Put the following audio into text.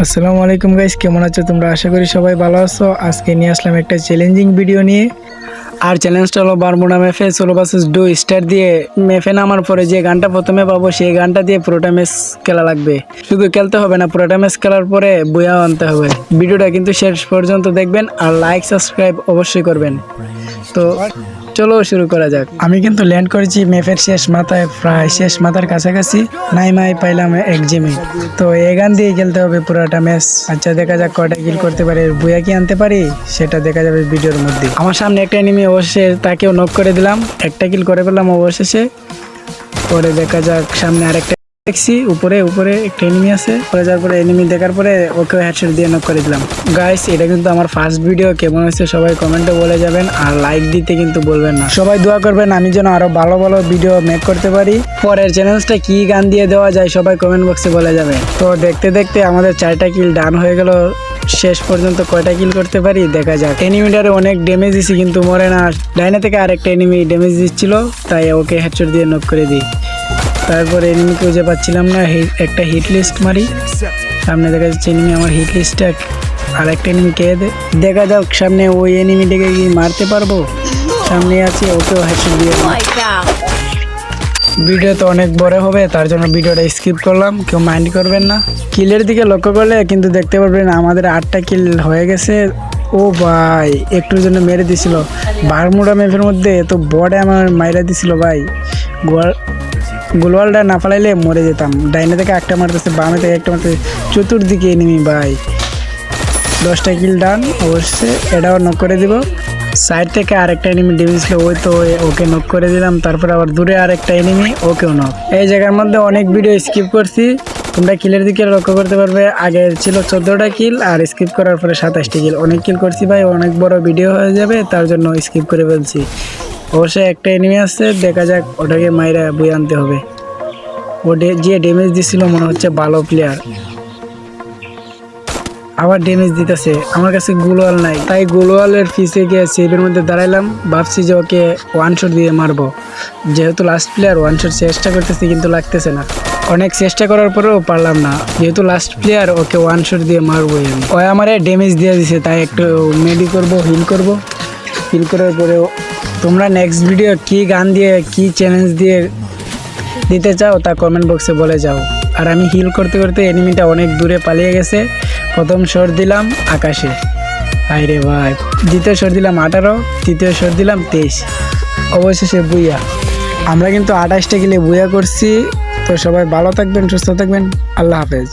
আসসালামু আলাইকুম গাইস, কেমন আছো তোমরা? আশা করি সবাই ভালো আছো। আজকে নিয়ে আসলাম একটা চ্যালেঞ্জিং ভিডিও নিয়ে। আর চ্যালেঞ্জটা হলো বারমুডা ম্যাপে সোলো ভার্সেস ডু স্টার দিয়ে ম্যাপে নামার পরে যে গানটা প্রথমে পাবো সেই গানটা দিয়ে পুরোটা ম্যাচ খেলা লাগবে। শুধু খেলতে হবে না, পুরোটা ম্যাচ খেলার পরে বইয়াও আনতে হবে। ভিডিওটা কিন্তু শেষ পর্যন্ত দেখবেন আর লাইক সাবস্ক্রাইব অবশ্যই করবেন। তো চলো শুরু করা যাক। আমি কিন্তু ল্যান্ড করেছি ম্যাপের শেষ মাথায়, প্রায় শেষ মাথার কাছাকাছি। নাইমাই পাইলাম এক জিমি। তো এই গান দিয়ে খেলতে হবে পুরোটা ম্যাচ। আচ্ছা, দেখা যাক কয়টা কিল করতে পারে, বুয়া কি আনতে পারি সেটা দেখা যাবে ভিডিওর মধ্যে। আমার সামনে একটা এনিমি, অবশ্যই তাকেও নক করে দিলাম, একটা কিল করে পেলাম অবশেষে। পরে দেখা যাক সামনে আরেকটা দেখছি, উপরে একটা এনিমি আছে। পরে যাওয়ার পরে এনিমি দেখার পরে ওকে হেডশট দিয়ে নক করে দিলাম। গাইস, এটা কিন্তু আমার ফার্স্ট ভিডিও, কেমন হয়েছে সবাই কমেন্টে বলে যাবেন আর লাইক দিতে কিন্তু বলবেন না। সবাই দোয়া করবেন আমি যেন আরো ভালো ভালো ভিডিও মেক করতে পারি। পরের চ্যালেঞ্জটা কি গান দিয়ে দেওয়া যায় সবাই কমেন্ট বক্সে বলে যাবেন। তো দেখতে দেখতে আমাদের 4টা কিল ডান হয়ে গেল। শেষ পর্যন্ত কয়টা কিল করতে পারি দেখা যাক। এনিমিটারে অনেক ড্যামেজ দিছি কিন্তু মরে না। ডাইনে থেকে আরেকটা এনিমি ড্যামেজ দিচ্ছিল, তাই ওকে হেডশট দিয়ে নক করে দিই। তারপরে এনিমি খুঁজে পাচ্ছিলাম না, একটা হিট লিস্ট মারি। সামনে দেখা যাচ্ছে এনিমি, আমার হিট লিস্টটা আর একটা এনিমি কে দেখা যাক সামনে ওই এনিমিটাকে কি মারতে পারবো। সামনে আছে, ওকেও হেডশট দিয়ে। ভিডিও তো অনেক বড় হবে, তার জন্য ভিডিওটা স্কিপ করলাম, কেউ মাইন্ড করবেন না। কিলের দিকে লক্ষ্য করলে কিন্তু দেখতে পারবেন আমাদের 8টা কিল হয়ে গেছে। ও ভাই, একটুর জন্য মেরে দিছিল। বারমুডা ম্যাপের মধ্যে এত বড় আমার মাইরা দিছিল ভাই। গোলওয়ালটা না ফালাইলে মরে যেতাম। ডাইনে থেকে একটা মারতেছে, বামে থেকে একটা মারতেছে, চতুর্দিকে এনিমি ভাই। 10টা কিল ডান, অবশ্যই এটাও নক করে দিব। সাইড থেকে আরেকটা এনিমি ড্যামেজ ছিল, ওই তো ওকে নক করে দিলাম। তারপর আবার দূরে আরেকটা এনিমি, ওকেও নক। এই জায়গার মধ্যে অনেক ভিডিও স্কিপ করছি, তোমরা কিলের দিকে লক্ষ্য করতে পারবে। আগে ছিল 14টা কিল আর স্কিপ করার পরে 27টা কিল। অনেক কিল করছি ভাই, অনেক বড় ভিডিও হয়ে যাবে, তার জন্য স্কিপ করে ফেলছি। অবশ্যই একটা এনিমি আছে, দেখা যাক ওটাকে মাইরা বই আনতে হবে। ও যে ড্যামেজ দিছিল মনে হচ্ছে ভালো প্লেয়ার, আবার ড্যামেজ দিতেছে। আমার কাছে গ্লোয়াল নাই, তাই গ্লোয়ালের পিছে গিয়ে সেভের মধ্যে দাঁড়াইলাম। ভাবছি যে ওকে ওয়ান শট দিয়ে মারবো, যেহেতু লাস্ট প্লেয়ার। ওয়ান শট চেষ্টা করতেছি কিন্তু লাগতেছে না। অনেক চেষ্টা করার পরেও পারলাম না, যেহেতু last player okay one shot দিয়ে মারবো আমি। ও আমারে ড্যামেজ দিয়ে দিছে, তাই একটু মেডি করবো, হিল করবো। হিল করার পরেও তোমরা নেক্সট ভিডিও কি গান দিয়ে কি চ্যালেঞ্জ দিয়ে দিতে চাও তা কমেন্ট বক্সে বলে যাও। আর আমি হিল করতে করতে এনিমিটা অনেক দূরে পালিয়ে গেছে। প্রথম শট দিলাম আকাশে, আরে ভাই। দ্বিতীয় শট দিলাম 18, তৃতীয় শট দিলাম 23, অবশেষে বুইয়া। আমরা কিন্তু 28টা কিলে বুইয়া করছি। তো সবাই ভালো থাকবেন, সুস্থ থাকবেন, আল্লাহ হাফেজ।